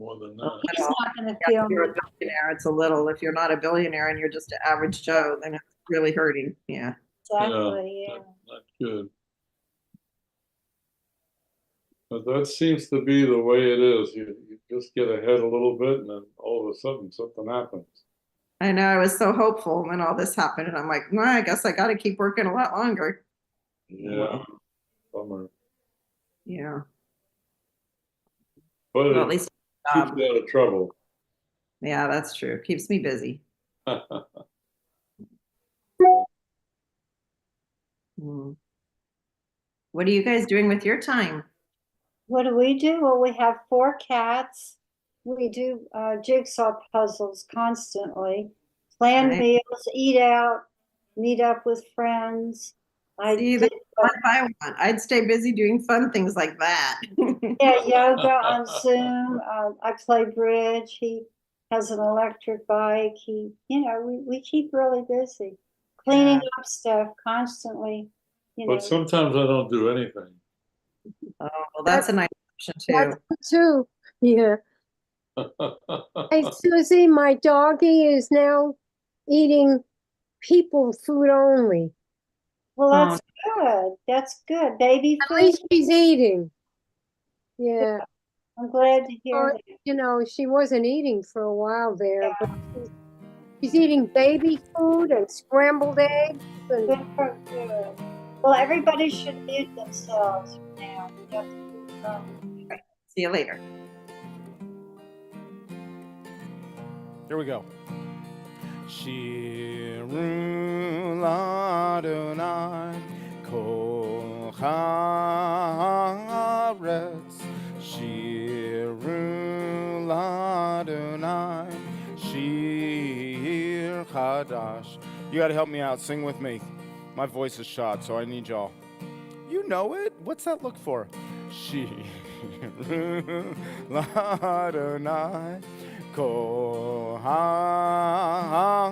more than Well, that. he's not going to feel If you're a me. billionaire, it's a little. If you're not a billionaire and you're just an average Joe, then it's really hurting. Yeah. Exactly, yeah. Not good. But that seems to be the way it is. You just get ahead a little bit, and then all of a sudden something happens. I know. I was so hopeful when all this happened, and I'm like, well, I guess I got to keep working a lot longer. Yeah, bummer. Yeah. But Well, at it least, keeps you out of trouble. yeah, that's true. Keeps me busy. Mm. What are you guys doing with your time? What do? Well, we have 4 cats. We do jigsaw puzzles constantly, plan Right. meals, eat out, meet up with friends. See, that's what I want. I'd stay busy doing fun things like that. Yeah, yoga on Zoom. I play bridge. He has an electric bike. We keep really busy, cleaning up stuff constantly. But sometimes I don't do anything. Oh, well, that's a nice option too. That's too. Yeah. Hey, Susie, my doggy is now eating people food only. Well, that's good. That's good. Baby At food. least she's eating. Yeah. I'm glad to hear that. You know, she wasn't eating for a while there, but she's eating baby food and scrambled eggs. And Good for good. Well, everybody should mute themselves now. See you later. Here we go. Shiru Ladonai Kol Haaretz. Shiru Ladonai Shir Chadash. You got to help me out. Sing with me. My voice is shot, so I need y'all. You know it. What's that look for? Shiru Ladonai Kol Haaretz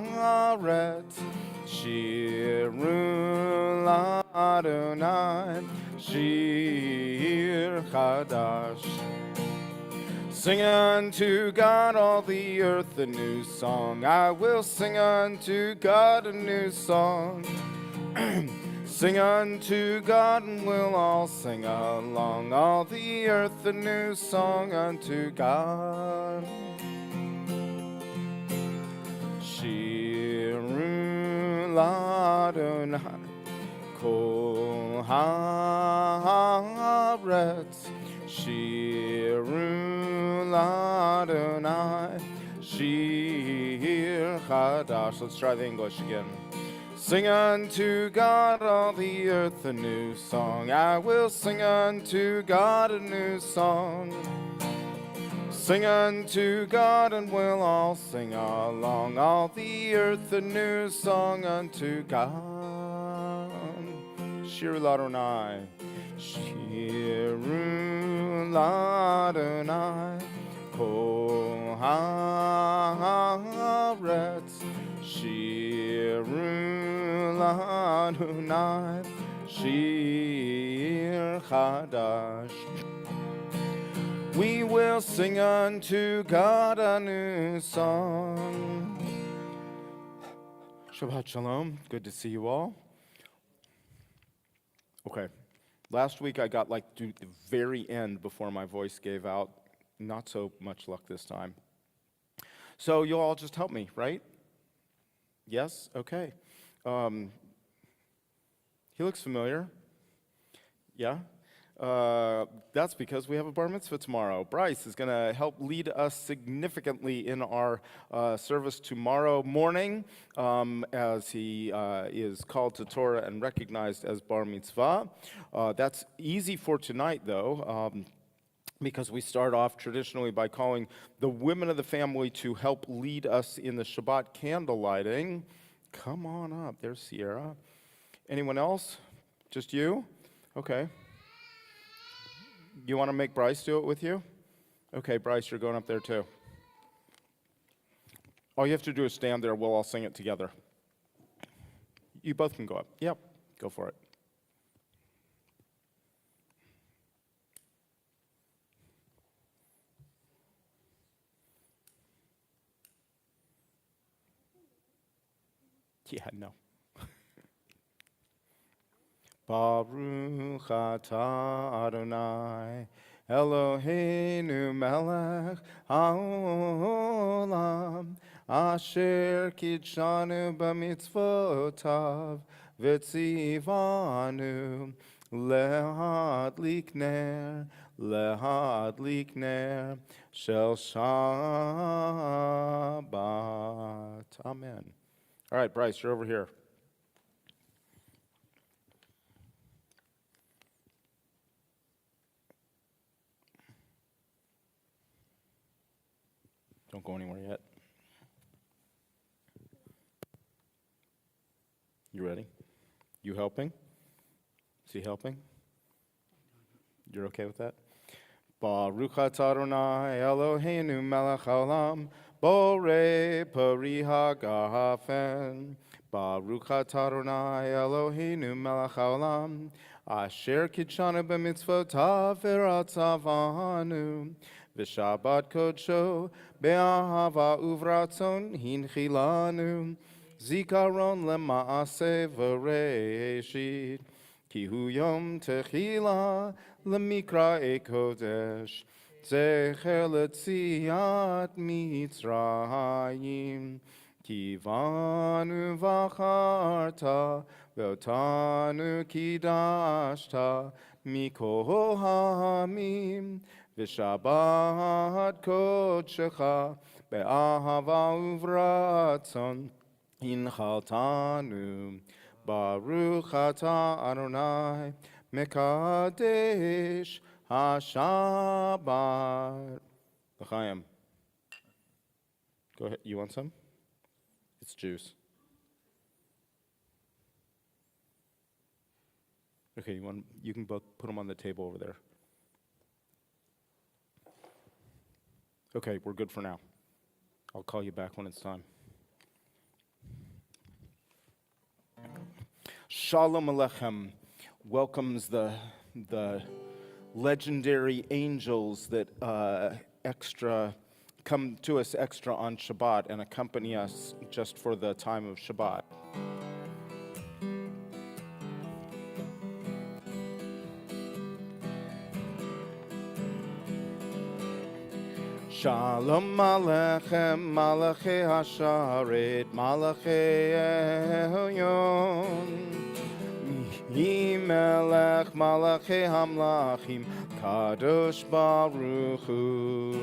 Shiru Ladonai Shir Chadash. Sing unto God all the earth a new song. I will sing unto God a new song. Sing unto God and we'll all sing along. All the earth a new song unto God. Shiru Ladonai Kol Haaretz Shiru Ladonai Shir Chadash. Let's try the English again. Sing unto God all the earth a new song. I will sing unto God a new song. Sing unto God and we'll all sing along. All the earth a new song unto God. Shiru Ladonai. Shiru Ladonai. Kol Haaretz. Shiru Ladonai Shir Chadash. We will sing unto God a new song. Shabbat Shalom. Good to see you all. Okay. Last week I got to the very end before my voice gave out. Not so much luck this time. So you'll all just help me, right? Yes? Okay. He looks familiar. Yeah? That's because we have a bar mitzvah tomorrow. Bryce is going to help lead us significantly in our service tomorrow morning as he is called to Torah and recognized as bar mitzvah. That's easy for tonight, though. Because we start off traditionally by calling the women of the family to help lead us in the Shabbat candle lighting. Come on up. There's Sierra. Anyone else? Just you? Okay. You want to make Bryce do it with you? Okay, Bryce, you're going up there too. All you have to do is stand there. We'll all sing it together. You both can go up. Yep, go for it. Yeah, no. Baruch atah Adonai Eloheinu melech haolam asher kitshanu b'mitzvotav v'tzivanu lehadlik ner shel Shabbat. Amen. All right, Bryce, you're over here. Don't go anywhere yet. You ready? You helping? Is he helping? You're okay with that? Baruch atah Adonai Eloheinu melech haolam borei pari hagafen. Baruch atah Adonai Eloheinu melech haolam asher kitshanu b'mitzvotav v'ratzavanu v'shabbat kodsho be'ahava uvratzon hinchilanu zikaron lema'aseh v'reishit ki hu yom techila למקרא קודש, זכר ליציאת מצרים, כי בנו בחרת, ואותנו קידשת מכל העמים, ושבת קודשך באהבה וברצון הנחלתנו. ברוך אתה אדוני Mekadesh HaShabbat. L'chaim. Go ahead. You want some? It's juice. Okay, you can both put them on the table over there. Okay, we're good for now. I'll call you back when it's time. Shalom Aleichem welcomes the legendary angels that come to us extra on Shabbat and accompany us just for the time of Shabbat. Shalom Aleichem Malachei Hasharet Malachei Elyon Melech Malachei Hamlachim Kadosh Baruch Hu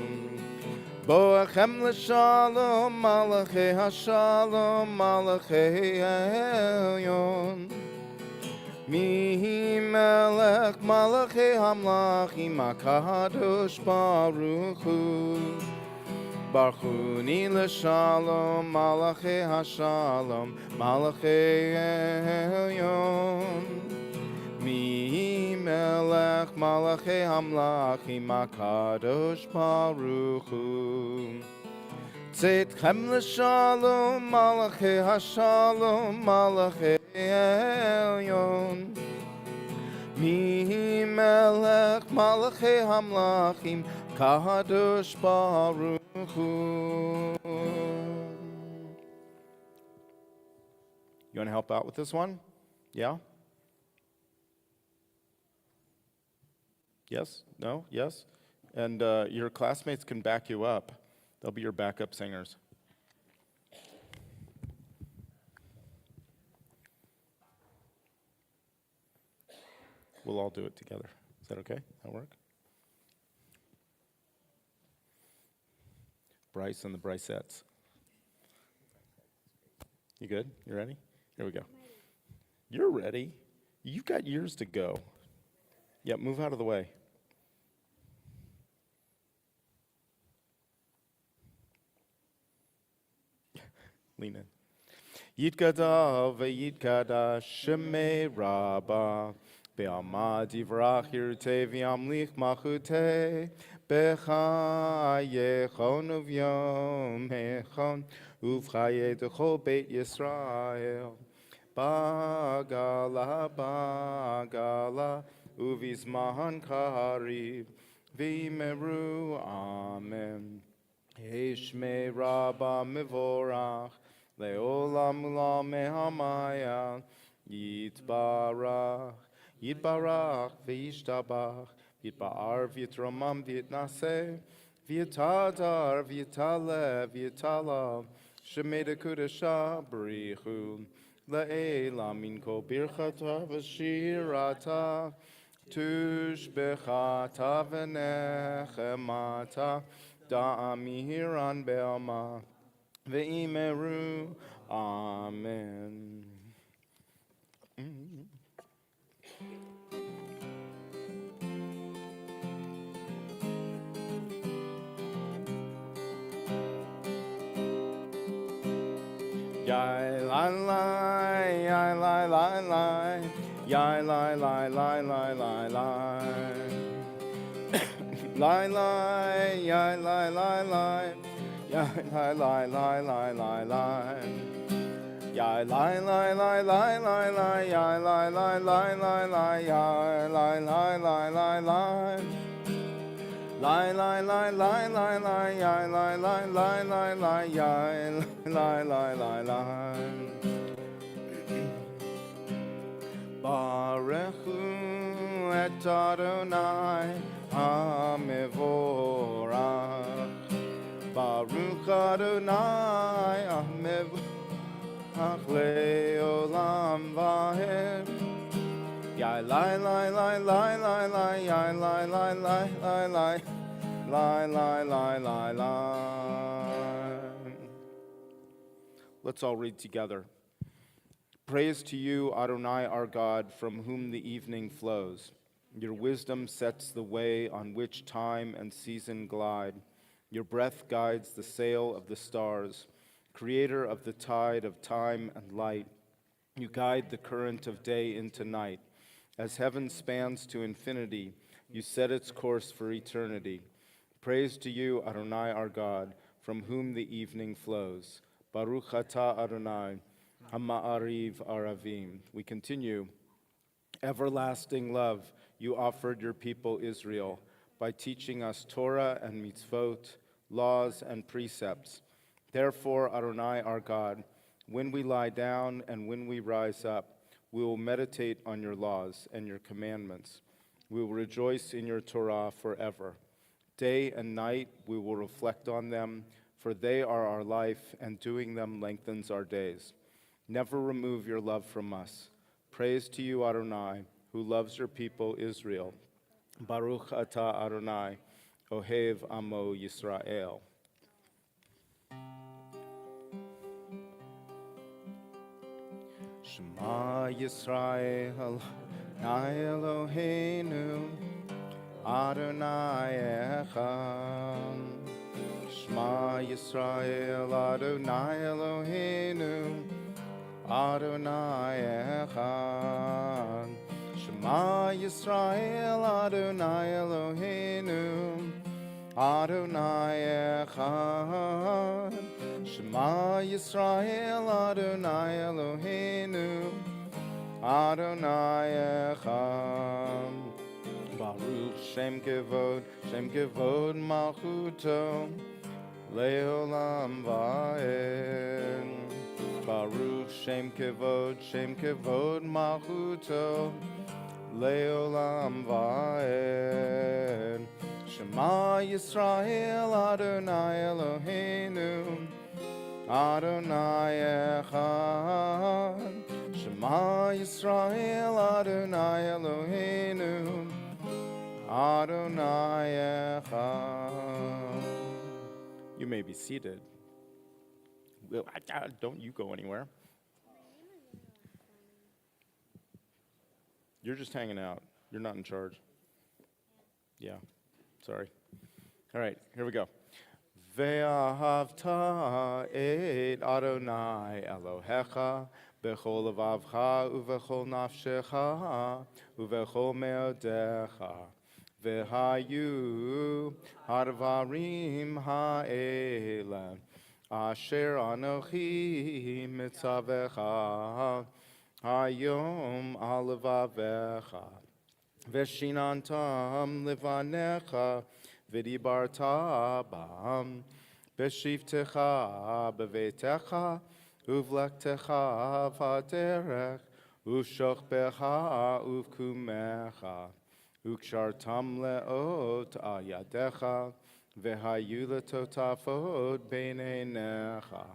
Boachem L'Shalom Malachei Hashalom Malachei Elyon Mi Melech Malachei Hamlachim Kadosh Baruch Hu Barchuni L'Shalom Malachei Hashalom Malachei Elyon Mi Melech Malachei Hamlachim HaKadosh Baruch Hu Tzedchem L'Shalom Malachei Hashalom Malachei Elyon Mi Melech Malachei Hamlachim Kadosh Baruch Hu. You want to help out with this one? Yeah? Yes? No? Yes? And your classmates can back you up. They'll be your backup singers. We'll all do it together. Is that okay? That'll work? Bryce and the Brycettes. You good? You ready? Here we go. You're ready. You've got years to go. Yep, move out of the way. Lean in. Yitkada v'yitkada shemei rabba be'amad yivrach yirtei v'yamlich machutei b'chayechon uvyom echon uv'chayei d'chol beit Yisrael bagala bagala uvizman karib v'yimeru amen Heshmei rabba mevorach Le'olam ulam mehamaya. Yitbarach, Yitbarach, V'yishtabach, Yitba'ar, V'yitromam, V'yitnaseh, V'yitadar, V'yitale, V'yitala, Shemeda Kudasha, B'richu, Le'ela min kol birchata v'shirata, Tushbechata v'nechemata, Da'amihiran be'ama, Ve'imeru, Amen. Yai lai lai, yai lai lai lai, yai lai lai lai lai lai lai. Lai lai, yai lai lai lai, yai lai lai lai lai lai lai. Yai lai lai lai lai lai lai, yai lai lai lai lai lai, yai lai lai lai lai lai. Lai lai lai lai lai lai, yai lai lai lai lai lai, yai lai lai lai lai. Barechu et Adonai Hamevorach. Baruch Adonai Hamevorach leolam vahem. Yai lai lai lai lai lai lai, yai lai lai lai lai lai, lai lai lai lai lai. Let's all read together. Praise to you, Adonai our God, from whom the evening flows. Your wisdom sets the way on which time and season glide. Your breath guides the sail of the stars, creator of the tide of time and light. You guide the current of day into night. As heaven spans to infinity, you set its course for eternity. Praise to you, Adonai our God, from whom the evening flows. Baruch atah Adonai, Hama'ariv Aravim. We continue. Everlasting love, you offered your people Israel by teaching us Torah and mitzvot, laws and precepts. Therefore, Adonai our God, when we lie down and when we rise up, we will meditate on your laws and your commandments. We will rejoice in your Torah forever. Day and night we will reflect on them, for they are our life, and doing them lengthens our days. Never remove your love from us. Praise to you, Adonai, who loves your people Israel. Baruch atah Adonai, Ohev Amo Yisrael. Shema Yisrael, Adonai Eloheinu, Adonai Echad. Shema Yisrael, Adonai Eloheinu, Adonai Echad. Shema Yisrael, Adonai Eloheinu, Adonai Echad. Shema Yisrael, Adonai Eloheinu, Adonai Echad. Baruch Shem Kevod Malchuto, Leolam Vaed. Baruch Shem Kevod Malchuto, Leolam Vaed. Shema Yisrael, Adonai Eloheinu, Adonai Echad. Shema Yisrael, Adonai Eloheinu, Adonai Echad. You may be seated. Don't you go anywhere. You're just hanging out. You're not in charge. Yeah, sorry. All right, here we go. Ve'ahavta et Adonai Elohecha bechol levavcha uvechol nafshecha uvechol meodecha ve'hayu hadvarim ha'ele asher anochi mitzavecha hayom alevavecha veshinantam livanecha Vidibarta bam, beshivtecha bevetecha, uvlektecha v'derech, ushokbecha uvkumecha, ukshartam leot ayadecha, v'hayu letotafot beinenecha,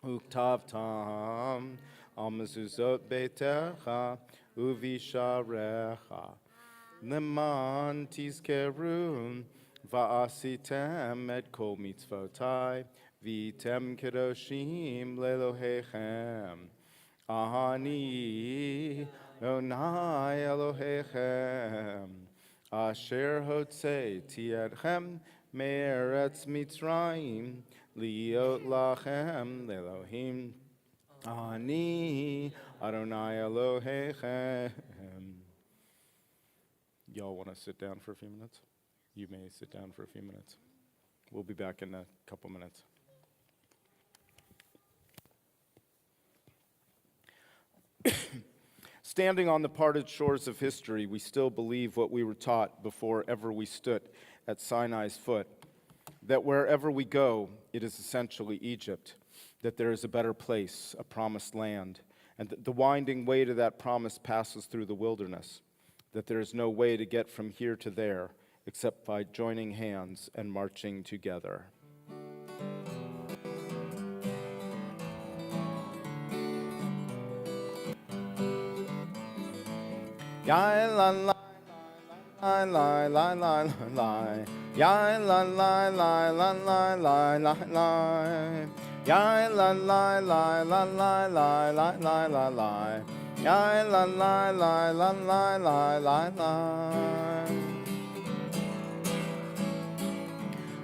uktavtam al mezuzot beitecha, uvisharecha, leman tizkerun, va'asitem et kol mitzvotai, v'item kedoshim lelohechem. Ani Adonai Elohechem, asher hotzei tiadchem me'eretz Mitzrayim, liot lachem Elohim. Ani Adonai Elohechem. Y'all want to sit down for a few minutes? You may sit down for a few minutes. We'll be back in a couple minutes. Standing on the parted shores of history, we still believe what we were taught before ever we stood at Sinai's foot, that wherever we go, it is essentially Egypt, that there is a better place, a promised land, and that the winding way to that promise passes through the wilderness, that there is no way to get from here to there except by joining hands and marching together. Ya la la la la la la la, ya la la la la la la la la, ya la la la la la la la la la la, ya la la la la la la la la.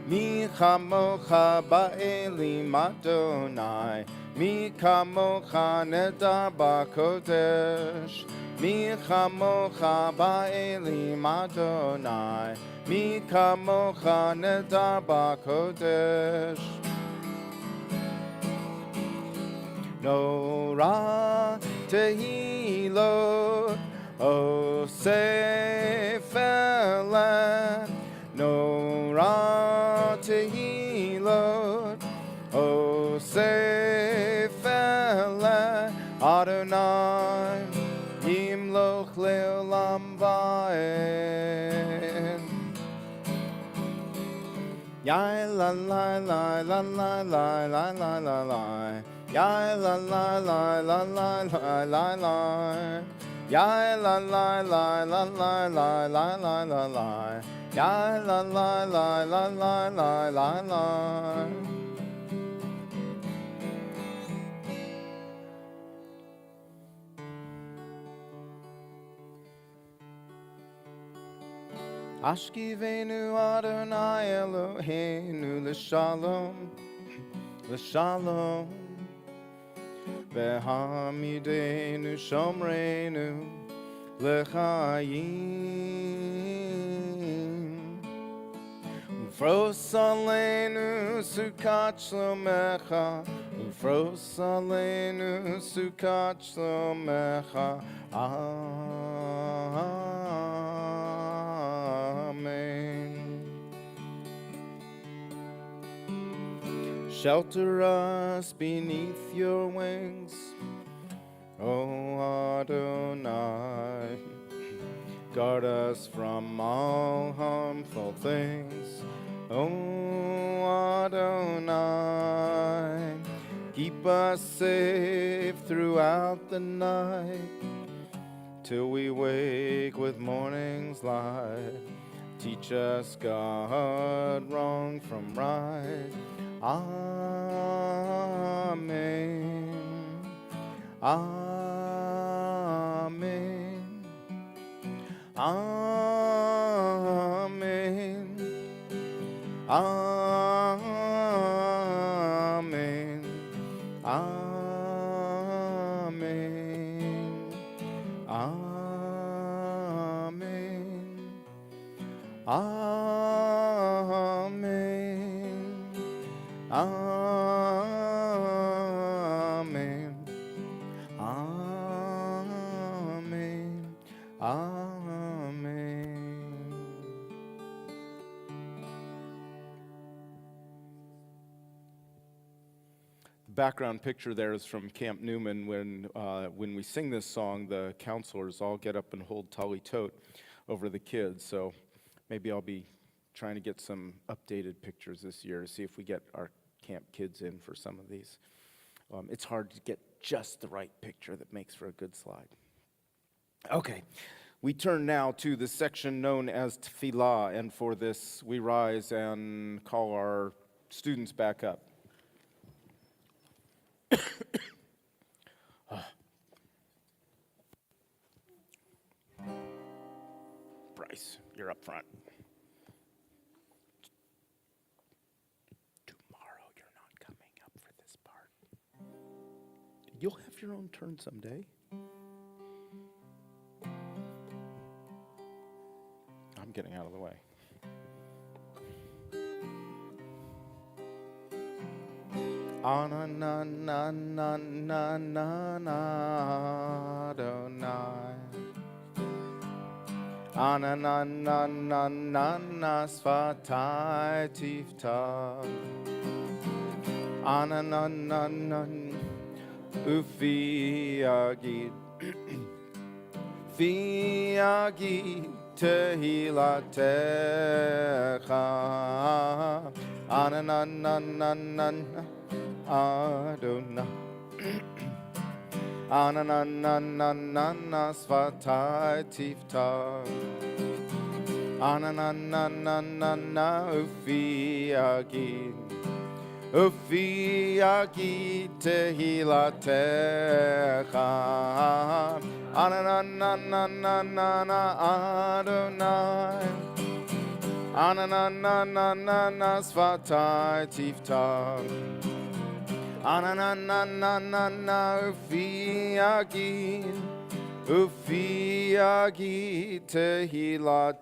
Mi chamocha ba'elim Adonai, mi kamocha nedar b'kodesh. Mi chamocha ba'elim Adonai, mi kamocha nedar b'kodesh. Nora tehilot osef eleh, Nora tehilot osef eleh Adonai yimloch leolam va'ed. Ya la la la la la la la la la la, ya la la la la la la la la, ya la la la la la la la la la la, ya la la la la la la la la. Ashkivenu Adonai Eloheinu l'shalom, l'shalom. V'hamidenu shomreinu l'chayim. Ufros aleinu sukat shlomecha, ufros aleinu sukat shlomecha. Amen. Shelter us beneath your wings, O Adonai. Guard us from all harmful things, O Adonai. Keep us safe throughout the night, till we wake with morning's light. Teach us, God, wrong from right. Amen. Amen. Amen. Amen. Amen. Amen. Amen. Amen. Amen. Amen. The background picture there is from Camp Newman when we sing this song, the counselors all get up and hold tally tote over the kids. So maybe I'll be trying to get some updated pictures this year to see if we get our camp kids in for some of these. It's hard to get just the right picture that makes for a good slide. Okay, we turn now to the section known as Tefillah, and for this we rise and call our students back up. Bryce, you're up front. Tomorrow you're not coming up for this part. You'll have your own turn someday. I'm getting out of the way. Na na na na na na na Adonai. Na na na na na na Sfatai Tifta. Na na na na Ufi Agid. Fi Agid Tehilatecha. Na na na na na Adonai. Na na na na na Sfatai Tifta. Na na na na na Ufi Agid. Ufi Agid Tehilatecha. Na na na na na Adonai. Na na na na Sfatai Tifta. Na na na na Ufi Agid. Ufi Agid Tehilatecha.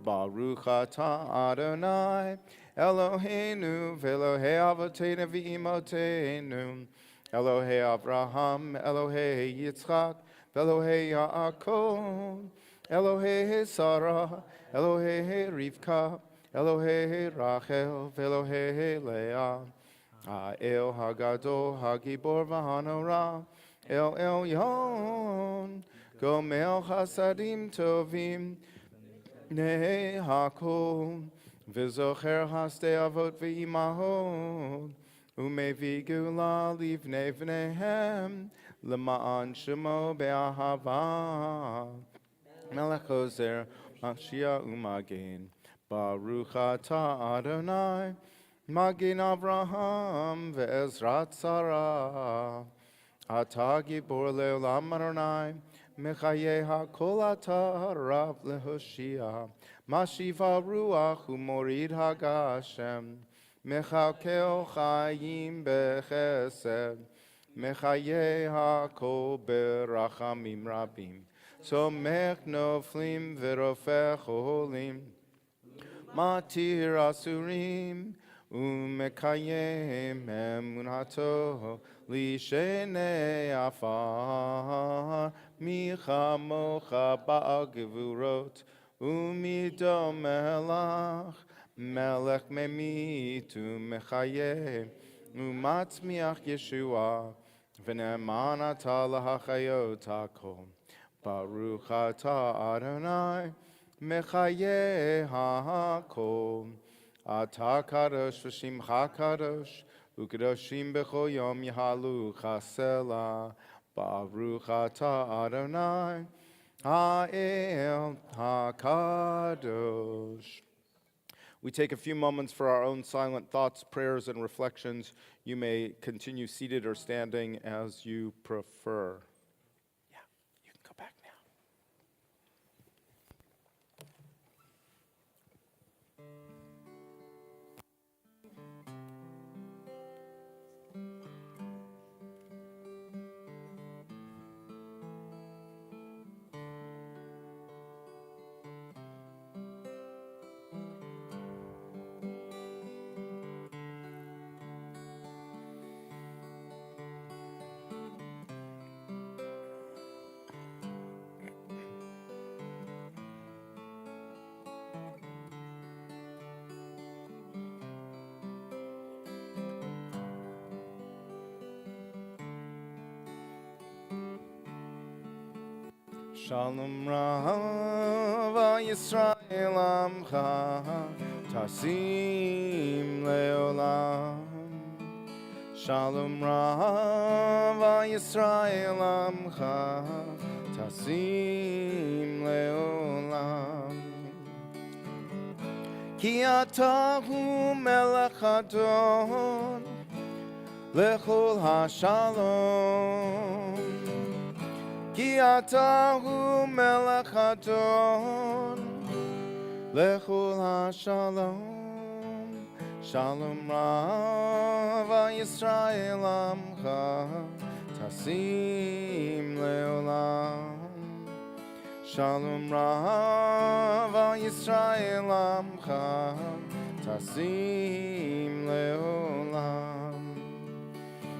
Baruch atah Adonai Eloheinu v'Elohei Avoteinu v'Imotenu Elohei Avraham, Elohei Yitzchak, v'Elohei Yaakov, Elohei Sarah, Elohei Rivka, Elohei Rachel, v'Elohei Leah, El Hagadol, Hagibor v'Hanora, El Elyon, Gomel Chasadim Tovim, Nei Hakol, v'Zocher Hasdei Avot v'Imahot, Umevi Gula Livnei V'neihem, L'ma'an Shemo Be'ahava, Melech Ozer, Mashiach U'Magen, Baruch atah Adonai, Magen Avraham ve'Ezrat Sarah, Atah Gibor Le'olam Adonai, Mechaye HaKol atah Rav Lehoshia, Mashiva Ruach U'Morid HaGashem, Mechakel Chaim Bechesed, Mechaye HaKol Berachamim Rabim, Somech Noflim V'Rofech Olim, Matir Asurim, Umekayem Emunato, Lishenei Afar, Micha Mocha Ba'al Gevurot, Umidom Melach, Melech Memitu Mechaye, Umatzmiach Yeshua, V'ne'eman atah lahachayot hakol. Baruch atah Adonai, Mechaye hakol. Atah kadosh v'shimcha kadosh, u'kadoshim b'chol yom yahalu chasela. Baruch atah Adonai, ha'el ha'kadosh. We take a few moments for our own silent thoughts, prayers, and reflections. You may continue seated or standing as you prefer. Yeah, you can go back now. Shalom Rava Yisrael Amcha Tasim Leolam. Shalom Rava Yisrael Amcha Tasim Leolam. Ki atahu melech adon lechol hashalom. Ki atahu melech adon lechol hashalom. Shalom Rava Yisrael Amcha Tasim Leolam. Shalom Rava Yisrael Amcha Tasim Leolam.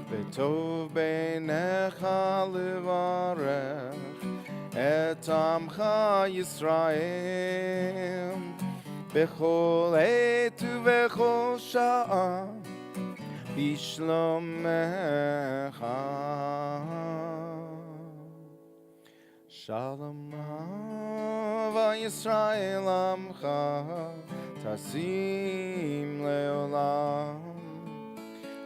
V'tov beinecha levarech et Amcha Yisrael bechol et uvechol sha'a bishlomecha. Shalom Rava Yisrael Amcha Tasim Leolam.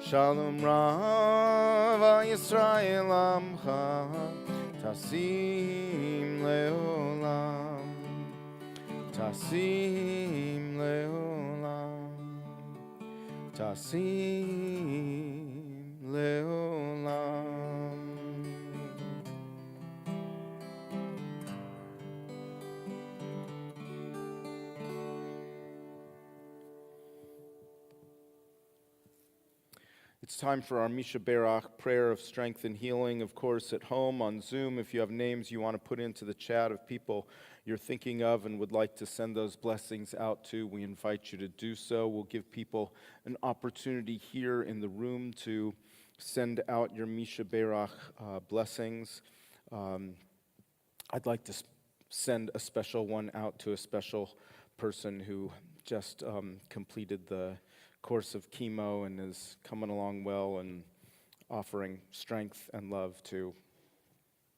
Shalom Rava Yisrael Amcha Tasim Leolam. Tasim Leolam. Tasim Leolam. It's time for our Misha Berach prayer of strength and healing. Of course, at home, on Zoom, if you have names you want to put into the chat of people you're thinking of and would like to send those blessings out to, we invite you to do so. We'll give people an opportunity here in the room to send out your Misha Berach blessings. I'd like to send a special one out to a special person who just completed the course of chemo and is coming along well and offering strength and love to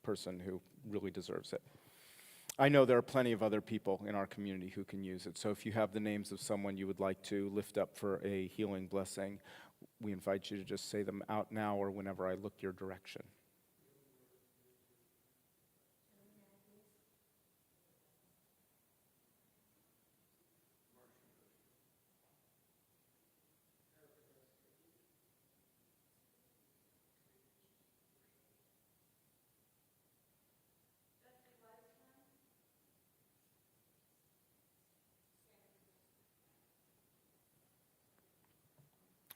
a person who really deserves it. I know there are plenty of other people in our community who can use it, so if you have the names of someone you would like to lift up for a healing blessing, we invite you to just say them out now or whenever I look your direction.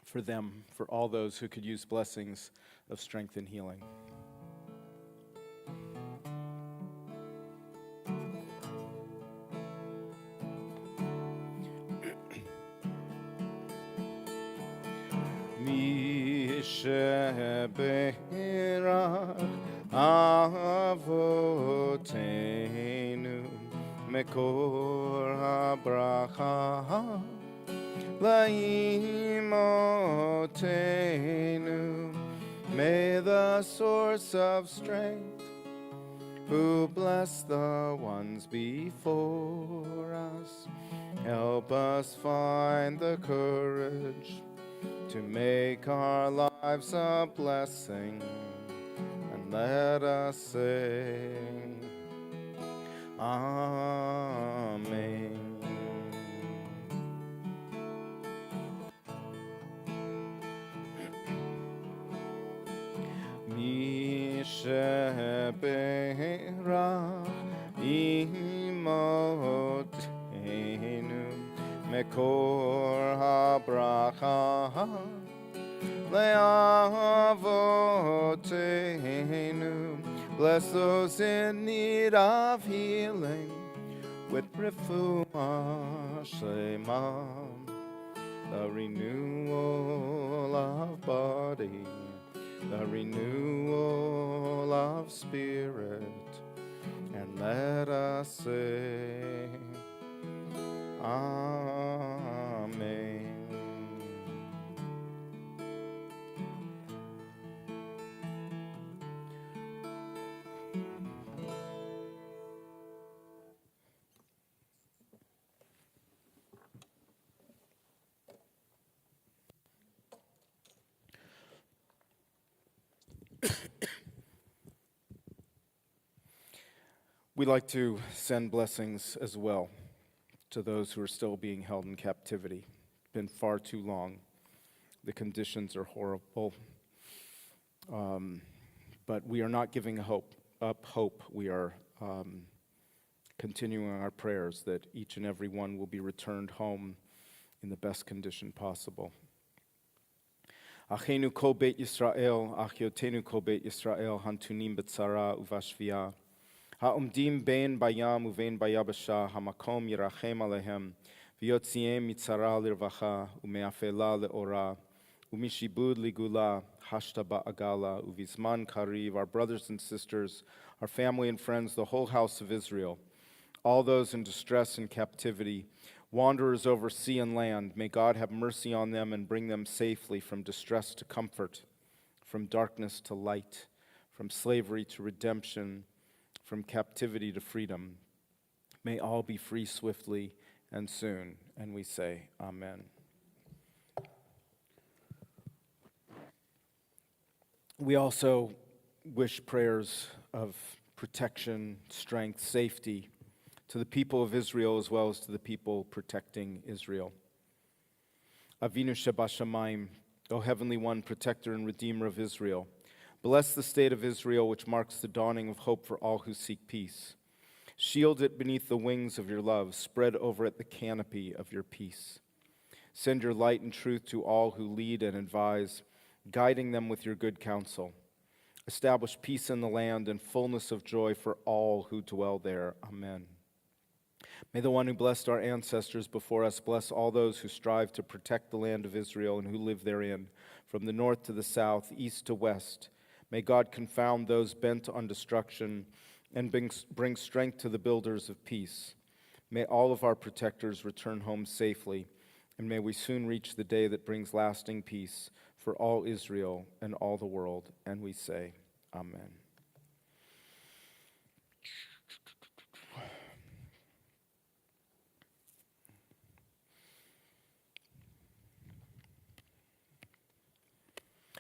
For them, for all those who could use blessings of strength and healing. Misheberach avotenu mekor habracha Laimotenu, may the source of strength, who bless the ones before us, help us find the courage to make our lives a blessing, and let us sing, Amen. Misheberach imotenu mekor habracha leavotenu. Bless those in need of healing with refuah shlema, the renewal of body, the renewal of spirit, and let us say, Amen. We'd like to send blessings as well to those who are still being held in captivity. It's been far too long. The conditions are horrible. But we are not giving up hope. We are continuing our prayers that each and every one will be returned home in the best condition possible. Achenu kol beit Yisrael, achiotenu kol beit Yisrael, hantunim betzara uvashvia. Ha'omdim bein bayam uvein bayabasha, hamakom yirachem alehem, v'yotziem mitzara lirvacha, umeafela leora, umishibud ligula, hashta ba'agala, uvizman kariv, our brothers and sisters, our family and friends, the whole house of Israel, all those in distress and captivity, wanderers over sea and land, may God have mercy on them and bring them safely from distress to comfort, from darkness to light, from slavery to redemption, from captivity to freedom. May all be free swiftly and soon. And we say, Amen. We also wish prayers of protection, strength, safety to the people of Israel as well as to the people protecting Israel. Avinu Shebashamayim, O Heavenly One, protector and redeemer of Israel, bless the state of Israel, which marks the dawning of hope for all who seek peace. Shield it beneath the wings of your love. Spread over it the canopy of your peace. Send your light and truth to all who lead and advise, guiding them with your good counsel. Establish peace in the land and fullness of joy for all who dwell there. Amen. May the one who blessed our ancestors before us bless all those who strive to protect the land of Israel and who live therein, from the north to the south, east to west. May God confound those bent on destruction and bring strength to the builders of peace. May all of our protectors return home safely, and may we soon reach the day that brings lasting peace for all Israel and all the world. And we say, Amen.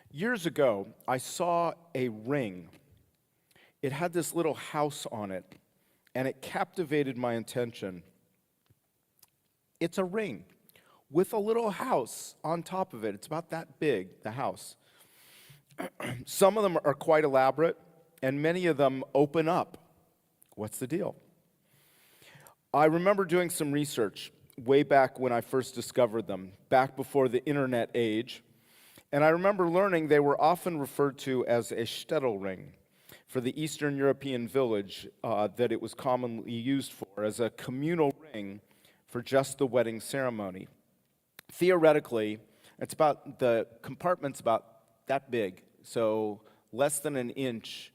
Years ago, I saw a ring. It had this little house on it, and it captivated my attention. It's a ring with a little house on top of it. It's about that big, the house. Some of them are quite elaborate, and many of them open up. What's the deal? I remember doing some research way back when I first discovered them, back before the internet age. And I remember learning they were often referred to as a shtetl ring for the Eastern European village that it was commonly used for as a communal ring for just the wedding ceremony. Theoretically, the compartment's about that big, so less than an inch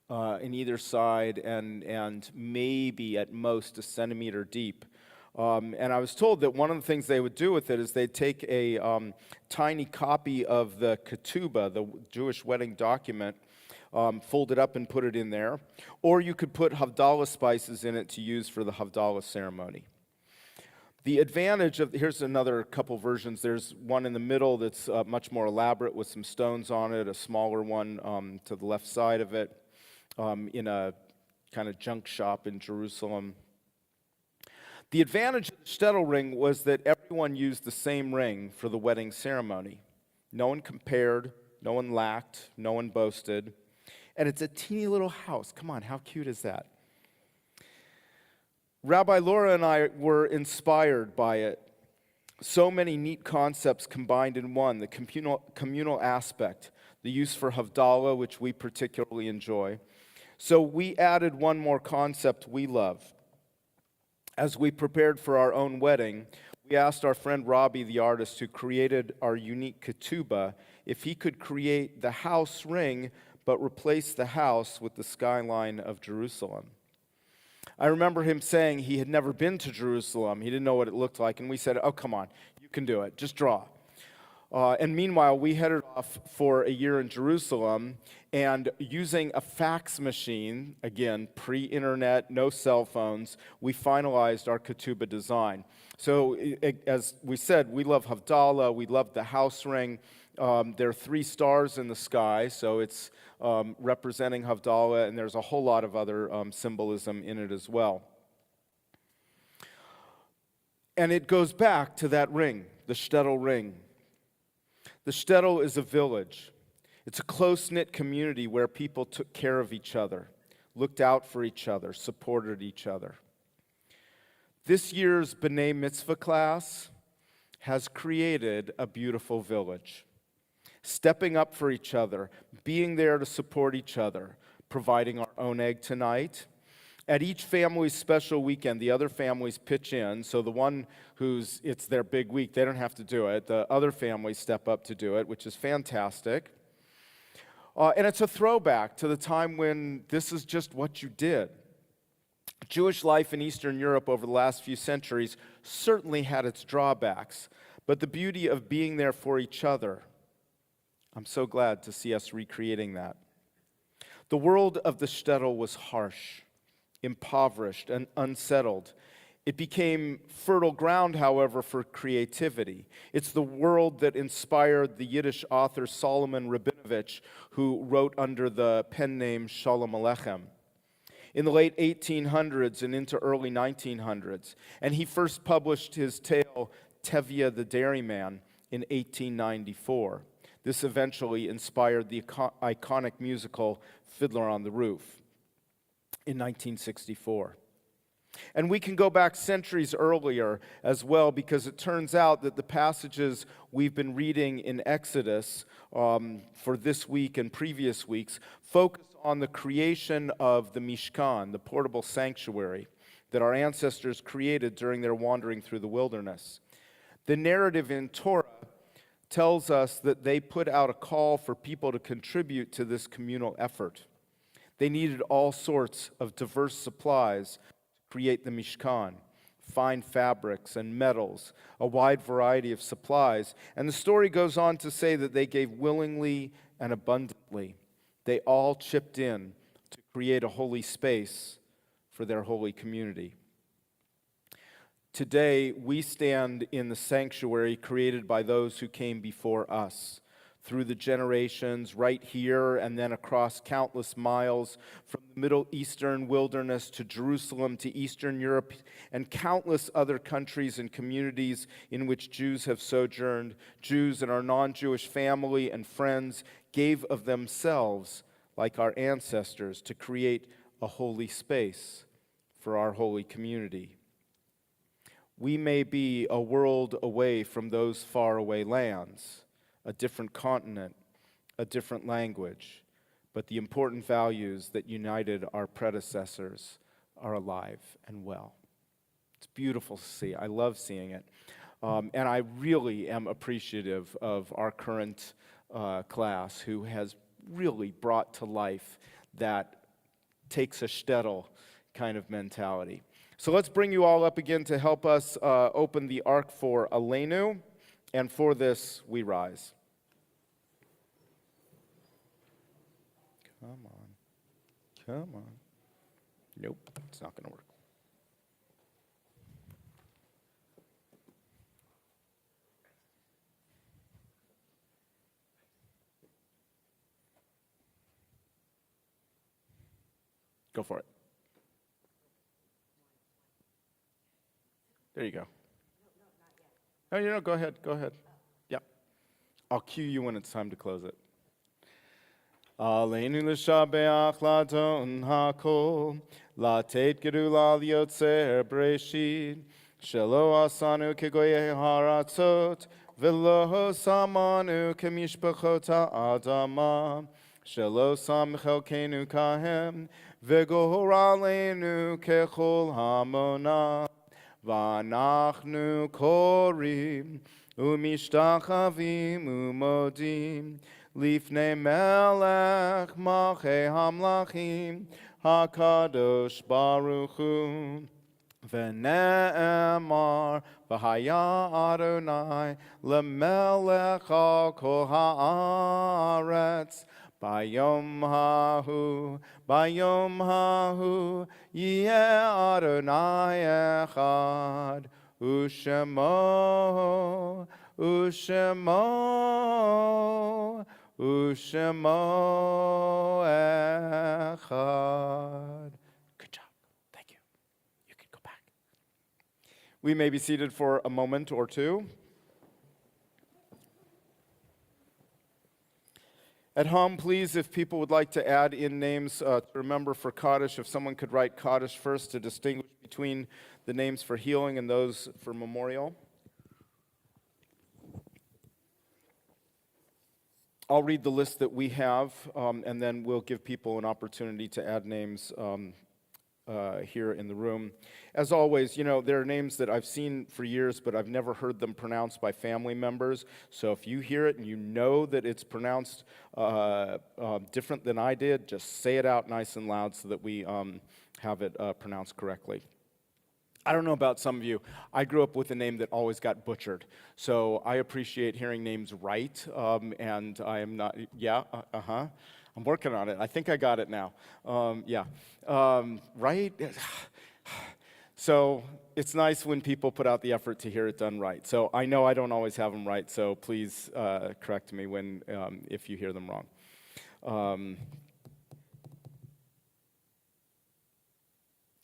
in either side and maybe at most a centimeter deep. And I was told that one of the things they would do with it is they'd take a tiny copy of the ketubah, the Jewish wedding document, fold it up and put it in there. Or you could put Havdalah spices in it to use for the Havdalah ceremony. The advantage of, here's another couple versions. There's one in the middle that's much more elaborate with some stones on it, a smaller one to the left side of it in a kind of junk shop in Jerusalem. The advantage of the shtetl ring was that everyone used the same ring for the wedding ceremony. No one compared, no one lacked, no one boasted. And it's a teeny little house. Come on, how cute is that? Rabbi Laura and I were inspired by it. So many neat concepts combined in one, the communal aspect, the use for Havdalah, which we particularly enjoy. So we added one more concept we love. As we prepared for our own wedding, we asked our friend Robbie, the artist who created our unique ketubah, if he could create the house ring, but replace the house with the skyline of Jerusalem. I remember him saying he had never been to Jerusalem. He didn't know what it looked like, and we said, oh, come on, you can do it. Just draw. And meanwhile, we headed off for a year in Jerusalem, and using a fax machine, again, pre-internet, no cell phones, we finalized our ketubah design. So as we said, we love Havdalah, we love the house ring. There are 3 stars in the sky, so it's representing Havdalah, and there's a whole lot of other symbolism in it as well. And it goes back to that ring, the shtetl ring. The shtetl is a village. It's a close-knit community where people took care of each other, looked out for each other, supported each other. This year's B'nai Mitzvah class has created a beautiful village, stepping up for each other, being there to support each other, providing our own egg tonight. At each family's special weekend, the other families pitch in. So the one it's their big week, they don't have to do it. The other families step up to do it, which is fantastic. And it's a throwback to the time when this is just what you did. Jewish life in Eastern Europe over the last few centuries certainly had its drawbacks, but the beauty of being there for each other, I'm so glad to see us recreating that. The world of the shtetl was harsh, impoverished, and unsettled. It became fertile ground, however, for creativity. It's the world that inspired the Yiddish author Solomon Rabinovich, who wrote under the pen name Shalom Aleichem in the late 1800s and into early 1900s. And he first published his tale, Tevye the Dairyman, in 1894. This eventually inspired the iconic musical Fiddler on the Roof in 1964. And we can go back centuries earlier as well, because it turns out that the passages we've been reading in Exodus for this week and previous weeks focus on the creation of the Mishkan, the portable sanctuary that our ancestors created during their wandering through the wilderness. The narrative in Torah tells us that they put out a call for people to contribute to this communal effort. They needed all sorts of diverse supplies to create the Mishkan, fine fabrics and metals, a wide variety of supplies. And the story goes on to say that they gave willingly and abundantly. They all chipped in to create a holy space for their holy community. Today, we stand in the sanctuary created by those who came before us, through the generations, right here and then across countless miles, from the Middle Eastern wilderness to Jerusalem to Eastern Europe and countless other countries and communities in which Jews have sojourned. Jews and our non-Jewish family and friends gave of themselves, like our ancestors, to create a holy space for our holy community. We may be a world away from those faraway lands, a different continent, a different language, but the important values that united our predecessors are alive and well. It's beautiful to see. I love seeing it. And I really am appreciative of our current class, who has really brought to life that takes a shtetl kind of mentality. So let's bring you all up again to help us open the Ark for Aleinu. And for this, we rise. Come on. Come on. Nope, it's not going to work. Go for it. There you go. No, you know, go ahead, go ahead. Yeah. I'll cue you when it's time to close it. Aleinu l'shabeach ladon hakol, latet gerula liotzer breshit, shelo asanu kegoye haratzot, velo samanu kemishpachot ha'adama, shelo sam chelkenu kahem, vegor aleinu kechol hamona. V'anachnu korim u'mishtachavim u'modim lifnei melech malchei hamlachim hakadosh baruch hu. V'ne'emar v'haya Adonai lemelech al kol haaretz bayom hahu yeh Adonai echad u'shemo echad. Good job. Thank you. You can go back. We may be seated for a moment or two. At home, please, if people would like to add in names to remember for Kaddish, if someone could write Kaddish first to distinguish between the names for healing and those for memorial. I'll read the list that we have, and then we'll give people an opportunity to add names here in the room. As always, there are names that I've seen for years, but I've never heard them pronounced by family members. So if you hear it and you know that it's pronounced different than I did, just say it out nice and loud so that we have it pronounced correctly. I don't know about some of you. I grew up with a name that always got butchered. So I appreciate hearing names right, and I am not, I'm working on it. I think I got it now. Right? So it's nice when people put out the effort to hear it done right. So I know I don't always have them right, so please correct me if you hear them wrong.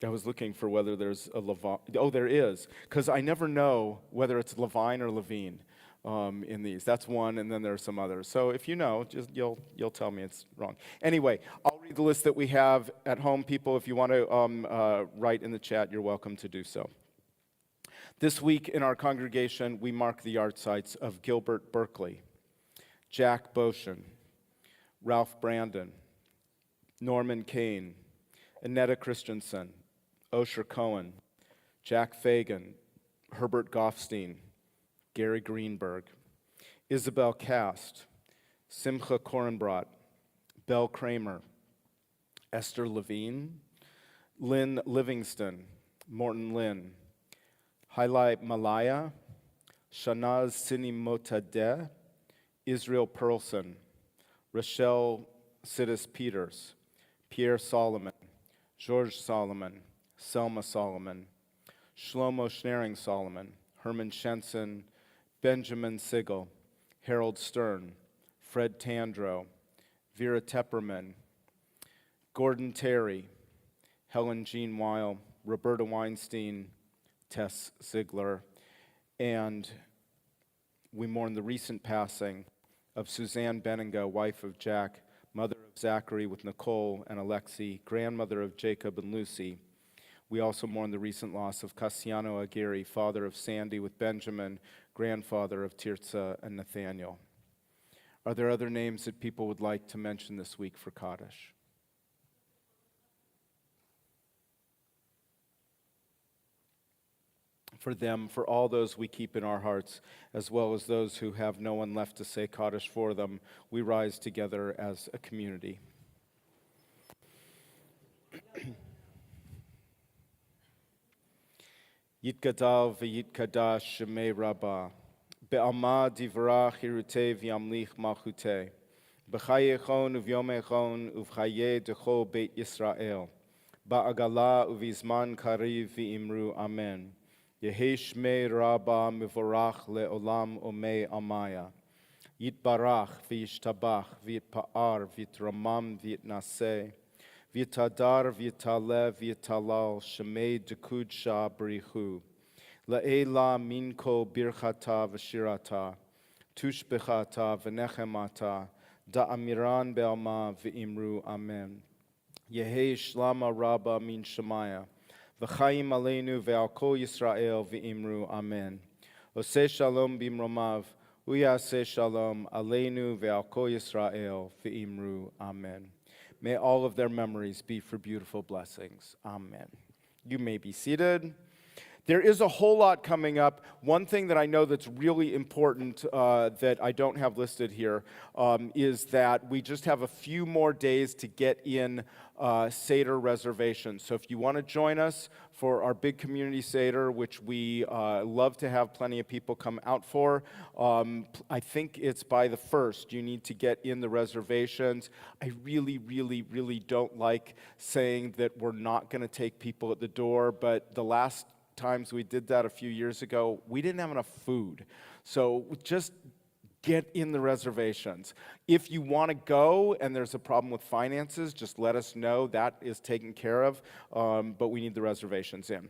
I was looking for whether there's a Levine. Oh, there is, because I never know whether it's Levine or Levine in these. That's one, and then there are some others. So if you know, just you'll tell me it's wrong. Anyway, I'll read the list that we have at home. People, if you want to write in the chat, you're welcome to do so. This week in our congregation, we mark the yahrzeits of Gilbert Berkeley, Jack Boshin, Ralph Brandon, Norman Kane, Annetta Christensen, Osher Cohen, Jack Fagan, Herbert Goffstein, Gary Greenberg, Isabel Cast, Simcha Korenbrot, Belle Kramer, Esther Levine, Lynn Livingston, Morton Lynn, Hailai Malaya, Shanaz Sinimotadeh, Israel Perlson, Rochelle Sidis Peters, Pierre Solomon, George Solomon, Selma Solomon, Shlomo Schneering Solomon, Herman Shenson, Benjamin Sigel, Harold Stern, Fred Tandro, Vera Tepperman, Gordon Terry, Helen Jean Weil, Roberta Weinstein, Tess Ziegler, and we mourn the recent passing of Suzanne Benninga, wife of Jack, mother of Zachary with Nicole and Alexi, grandmother of Jacob and Lucy. We also mourn the recent loss of Cassiano Aguirre, father of Sandy with Benjamin, grandfather of Tirza and Nathaniel. Are there other names that people would like to mention this week for Kaddish? For them, for all those we keep in our hearts, as well as those who have no one left to say Kaddish for them, we rise together as a community. Yitgadal v'yitkadash shemei Rabbah, be'alma divrach hirutei v'yamlich malchutei, b'chayechon uv'yomechon uv'chayei dechol beit Yisrael, ba'agala uv'izman kariv v'imru amen. Yehi shmei Rabbah mivorach le'olam omei amaya. Yitbarach v'yishtabach v'yitpa'ar v'yitramam v'yitnaseh. V'yitadar v'yitaleh v'yitalal shemei dekudsha b'richu. La'ela minko birchata v'shirata. Tushbechata v'nechemata. Da'amiran be'alma v'imru amen. Yehi shlama Rabbah min shemaya. V'chaim aleinu ve'al kol Yisrael v'imru amen. Oseh shalom bimromav. Uyaseh shalom aleinu ve'al kol Yisrael v'imru amen. May all of their memories be for beautiful blessings. Amen. You may be seated. There is a whole lot coming up. One thing that I know that's really important that I don't have listed here is that we just have a few more days to get in Seder reservations. So if you want to join us for our big community Seder, which we love to have plenty of people come out for, I think it's by the 1st. You need to get in the reservations. I really, really, really don't like saying that we're not going to take people at the door, but the last times we did that a few years ago, we didn't have enough food. So just get in the reservations. If you want to go and there's a problem with finances, just let us know. That is taken care of, but we need the reservations in.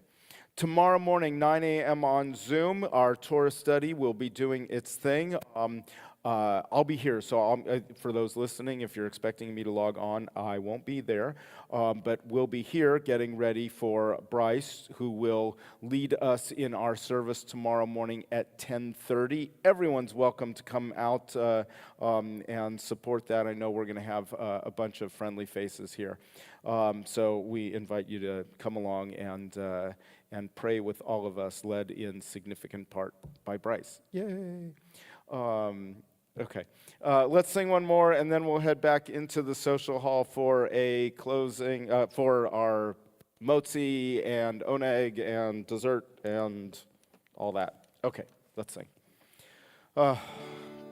Tomorrow morning, 9 a.m. on Zoom, our Torah study will be doing its thing. I'll be here, so for those listening, if you're expecting me to log on, I won't be there. But we'll be here getting ready for Bryce, who will lead us in our service tomorrow morning at 10:30. Everyone's welcome to come out and support that. I know we're going to have a bunch of friendly faces here. So we invite you to come along and pray with all of us, led in significant part by Bryce. Yay! Okay, let's sing one more, and then we'll head back into the social hall for a closing, for our motzi and oneg and dessert and all that. Okay, let's sing.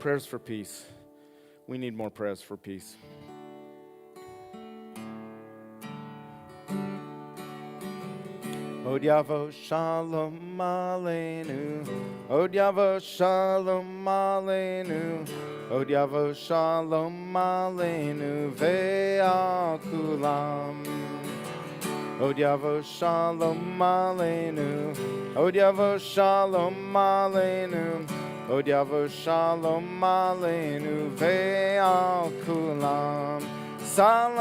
Prayers for peace. We need more prayers for peace. Od yavo shalom aleinu, Od yavo shalom aleinu, Od yavo shalom aleinu ve'al kulam. Od yavo shalom aleinu, Od yavo shalom aleinu, Od yavo shalom aleinu ve'al kulam. Salam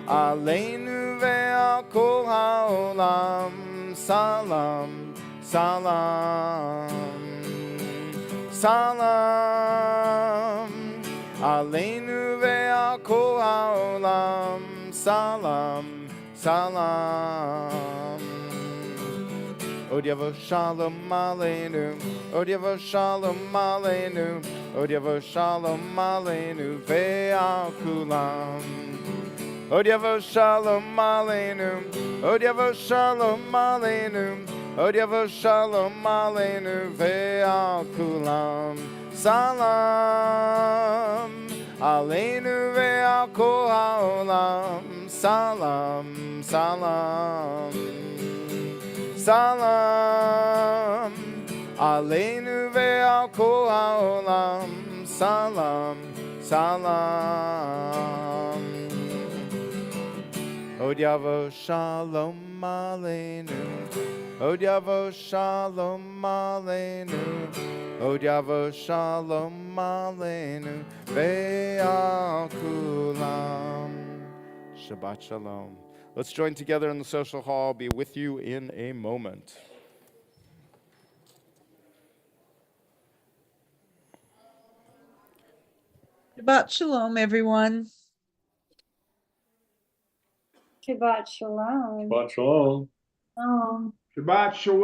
aleinu ve'al kol ha'olam. Salam, salam, salam aleinu ve'al kol ha'olam. Salam, salam. Od yavo shalom aleinu, Od yavo shalom aleinu, Od yavo shalom aleinu ve'al kulam. Od yavo shalom aleinu, Od yavo shalom aleinu, Od yavo shalom aleinu ve'al kulam. Salam aleinu ve'al kol ha'olam. Salam, salam, salam aleinu ve'al kol ha'olam. Salam, salam. Od yavo shalom aleinu, Od yavo shalom aleinu, Od yavo shalom aleinu ve'al kulam. Shabbat shalom. Let's join together in the social hall. I'll be with you in a moment. Shabbat shalom, everyone. Shabbat shalom. Shabbat shalom. Um, Shabbat shalom.